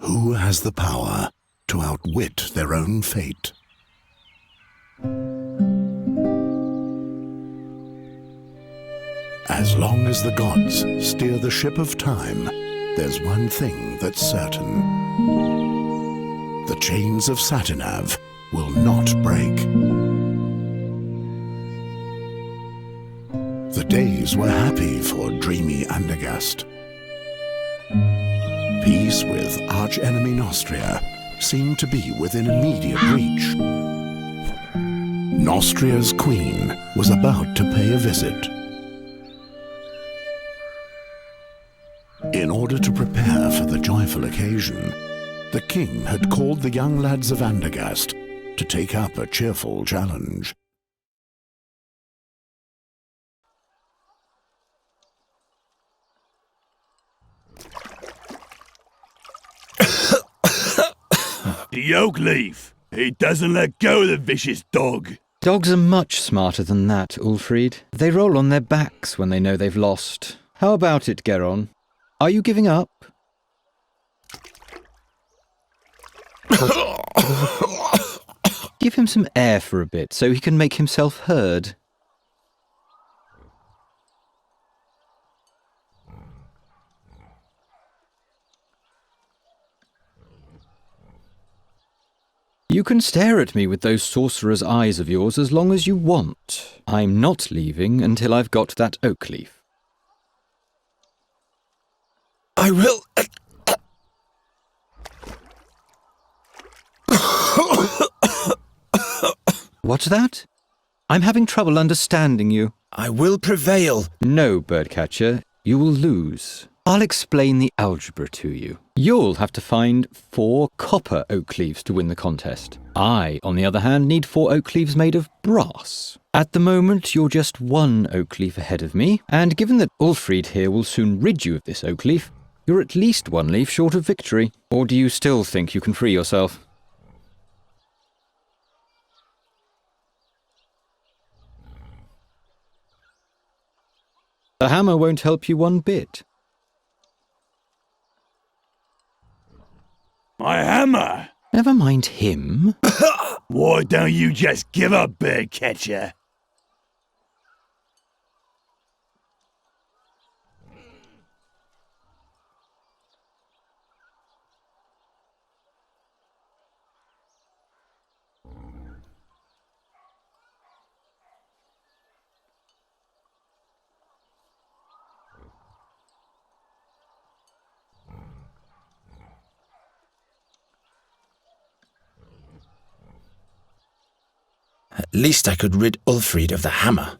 Who has the power to outwit their own fate? As long as the gods steer the ship of time, there's one thing that's certain. The chains of Satinav will not break. The days were happy for dreamy Andergast. Peace with arch-enemy Nostria seemed to be within immediate reach. Nostria's queen was about to pay a visit. In order to prepare for the joyful occasion, the king had called the young lads of Andergast to take up a cheerful challenge. The oak leaf! He doesn't let go of the vicious dog! Dogs are much smarter than that, Ulfried. They roll on their backs when they know they've lost. How about it, Geron? Are you giving up? Give him some air for a bit so he can make himself heard. You can stare at me with those sorcerer's eyes of yours as long as you want. I'm not leaving until I've got that oak leaf. I will... What's that? I'm having trouble understanding you. I will prevail. No, birdcatcher, you will lose. I'll explain the algebra to you. You'll have to find 4 copper oak leaves to win the contest. I, on the other hand, need 4 oak leaves made of brass. At the moment, you're just 1 oak leaf ahead of me, and given that Ulfried here will soon rid you of this oak leaf, you're at least 1 leaf short of victory. Or do you still think you can free yourself? The hammer won't help you one bit. My hammer! Never mind him. Why don't you just give up, birdcatcher? At least I could rid Ulfried of the hammer.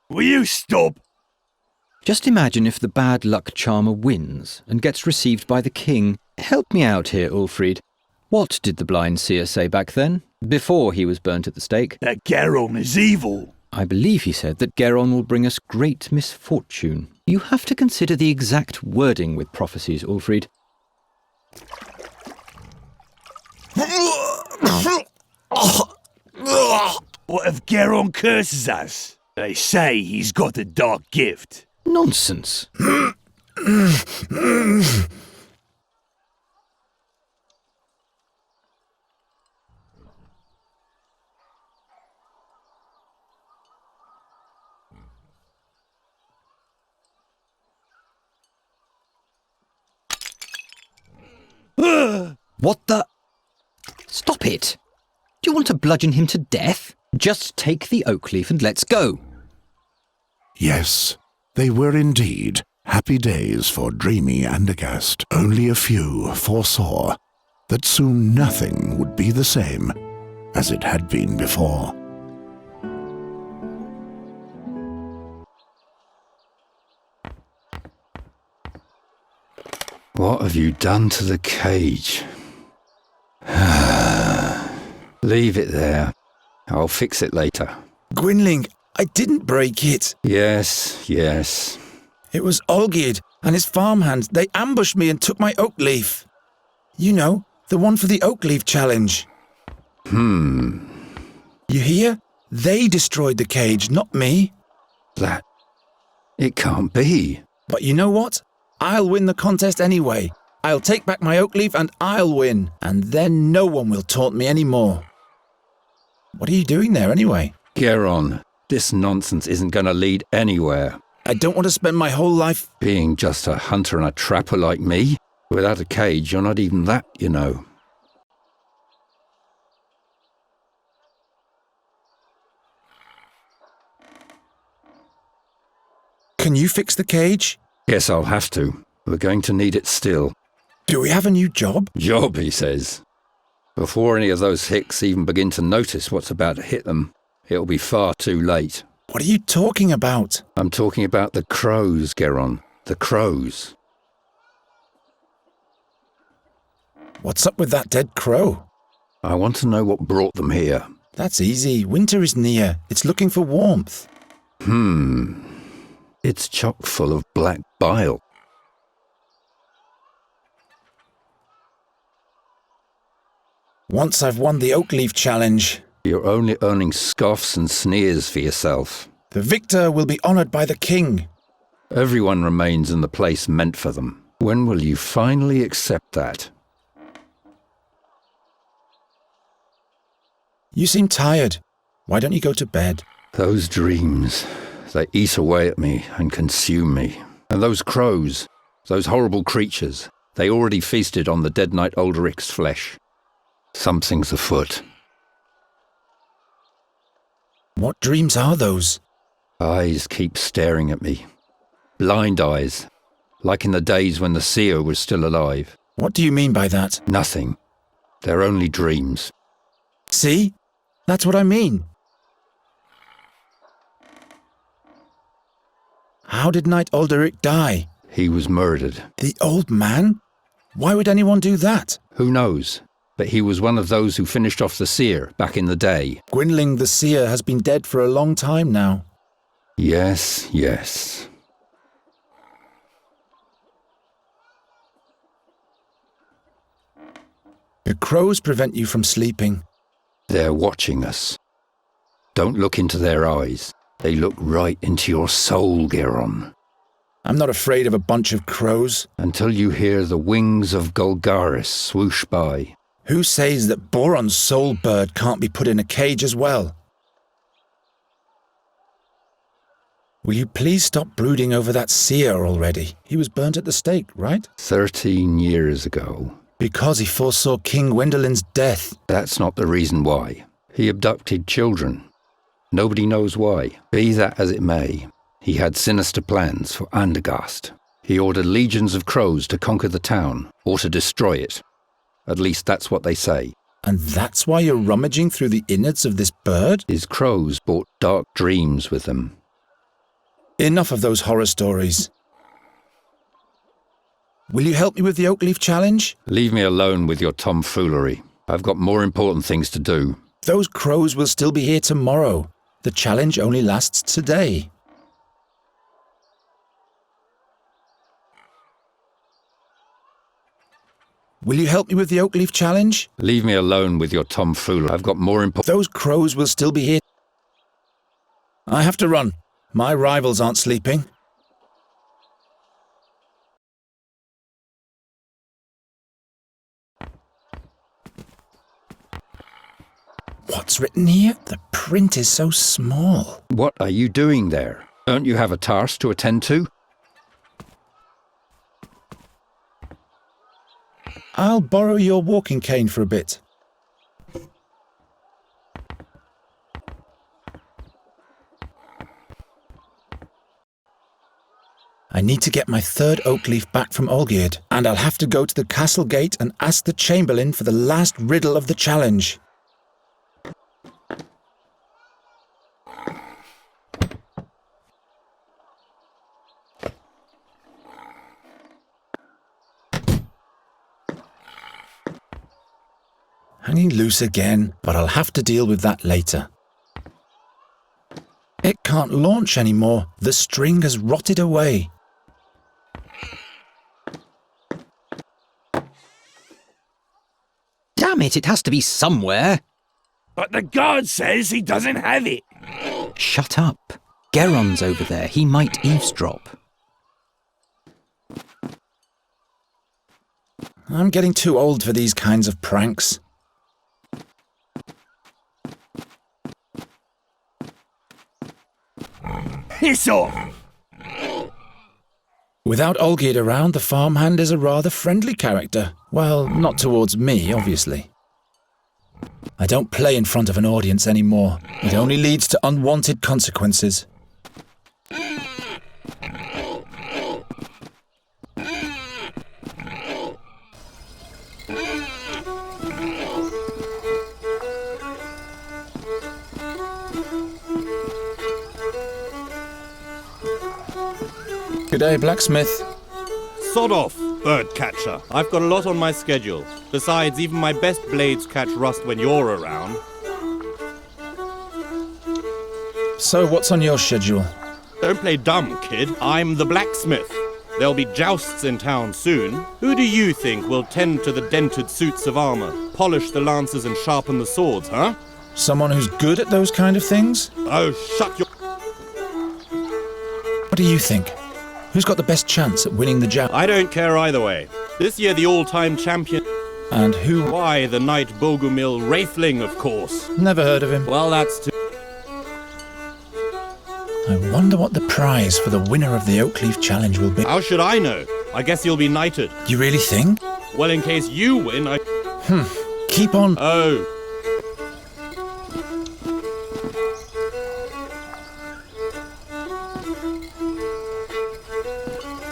Will you stop? Just imagine if the bad luck charmer wins and gets received by the king. Help me out here, Ulfried. What did the blind seer say back then, before he was burnt at the stake? That Geron is evil. I believe he said that Geron will bring us great misfortune. You have to consider the exact wording with prophecies, Ulfried. What if Geron curses us? They say he's got a dark gift. Nonsense. What the? Stop it! Do you want to bludgeon him to death? Just take the oak leaf and let's go. Yes, they were indeed happy days for dreamy Andergast. Only a few foresaw that soon nothing would be the same as it had been before. What have you done to the cage? Leave it there. I'll fix it later. Gwynling, I didn't break it. Yes. It was Olgierd and his farmhands. They ambushed me and took my oak leaf. You know, The one for the oak leaf challenge. You hear? They destroyed the cage, not me. That... It can't be. But you know what? I'll win the contest anyway. I'll take back my oak leaf and I'll win. And then no one will taunt me anymore. What are you doing there anyway? Geron, this nonsense isn't going to lead anywhere. I don't want to spend my whole life... Being just a hunter and a trapper like me? Without a cage, you're not even that, you know. Can you fix the cage? Guess I'll have to. We're going to need it still. Do we have a new job? Job, he says. Before any of those hicks even begin to notice what's about to hit them, it'll be far too late. What are you talking about? I'm talking about the crows, Geron. The crows. What's up with that dead crow? I want to know what brought them here. That's easy. Winter is near. It's looking for warmth. It's chock full of black bile. Once I've won the oak leaf challenge, You're only earning scoffs and sneers for yourself. the victor will be honored by the king. Everyone remains in the place meant for them. When will you finally accept that? You seem tired. Why don't you go to bed? Those dreams, they eat away at me and consume me. And those crows, those horrible creatures, they already feasted on the dead knight Ulrich's flesh. Something's afoot. What dreams are those? Eyes keep staring at me. Blind eyes, like in the days when the seer was still alive. What do you mean by that? Nothing. They're only dreams. See? That's what I mean. How did Knight Ulrich die? He was murdered. The old man? Why would anyone do that? Who knows? But he was one of those who finished off the seer back in the day. Gwynling the seer has been dead for a long time now. Yes, yes. The crows prevent you from sleeping. They're watching us. Don't look into their eyes. They look right into your soul, Geron. I'm not afraid of a bunch of crows. Until you hear the wings of Golgaris swoosh by. Who says that Boron's soul bird can't be put in a cage as well? Will you please stop brooding over that seer already? He was burnt at the stake, right? 13 years ago. Because he foresaw King Gwendolen's death. That's not the reason why. He abducted children. Nobody knows why. Be that as it may, he had sinister plans for Andergast. He ordered legions of crows to conquer the town, or to destroy it. At least that's what they say. And that's why you're rummaging through the innards of this bird? His crows brought dark dreams with them. Enough of those horror stories. Will you help me with the oak leaf challenge? Leave me alone with your tomfoolery. I've got more important things to do. Those crows will still be here tomorrow. The challenge only lasts today. Will you help me with the oak leaf challenge? Leave me alone with your tomfoolery. I've got more important... Those crows will still be here. I have to run. My rivals aren't sleeping. What's written here? The print is so small. What are you doing there? Don't you have a task to attend to? I'll borrow your walking cane for a bit. I need to get my third oak leaf back from Olgierd, and I'll have to go to the castle gate and ask the chamberlain for the last riddle of the challenge. Hanging loose again, but I'll have to deal with that later. It can't launch anymore. The string has rotted away. Damn it, it has to be somewhere. But the guard says he doesn't have it. Shut up. Geron's over there. He might eavesdrop. I'm getting too old for these kinds of pranks. Piss off! Without Olgierd around, the farmhand is a rather friendly character. Well, not towards me, obviously. I don't play in front of an audience anymore. It only leads to unwanted consequences. G'day, blacksmith. Sod off, bird catcher. I've got a lot on my schedule. Besides, even my best blades catch rust when you're around. So, what's on your schedule? Don't play dumb, kid. I'm the blacksmith. There'll be jousts in town soon. Who do you think will tend to the dented suits of armor, polish the lances and sharpen the swords, huh? Someone who's good at those kind of things? Oh, shut your... What do you think? Who's got the best chance at winning the joust? I don't care either way. This year the all-time champion... And who? Why, the knight Bogumil Wraithling, of course. Never heard of him. Well, that's too... I wonder what the prize for the winner of the Oakleaf Challenge will be. How should I know? I guess you'll be knighted. You really think? Well, in case you win, I... Keep on. Oh.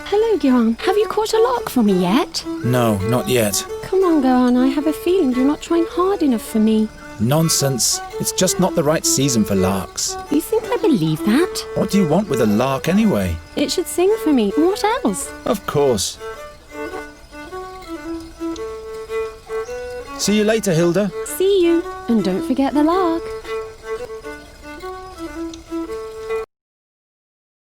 Hello, Geron. Have you caught a lark for me yet? No, not yet. Come on, Geron. I have a feeling you're not trying hard enough for me. Nonsense. It's just not the right season for larks. You think I believe that? What do you want with a lark anyway? It should sing for me. What else? Of course. See you later, Hilda. See you. And don't forget the lark.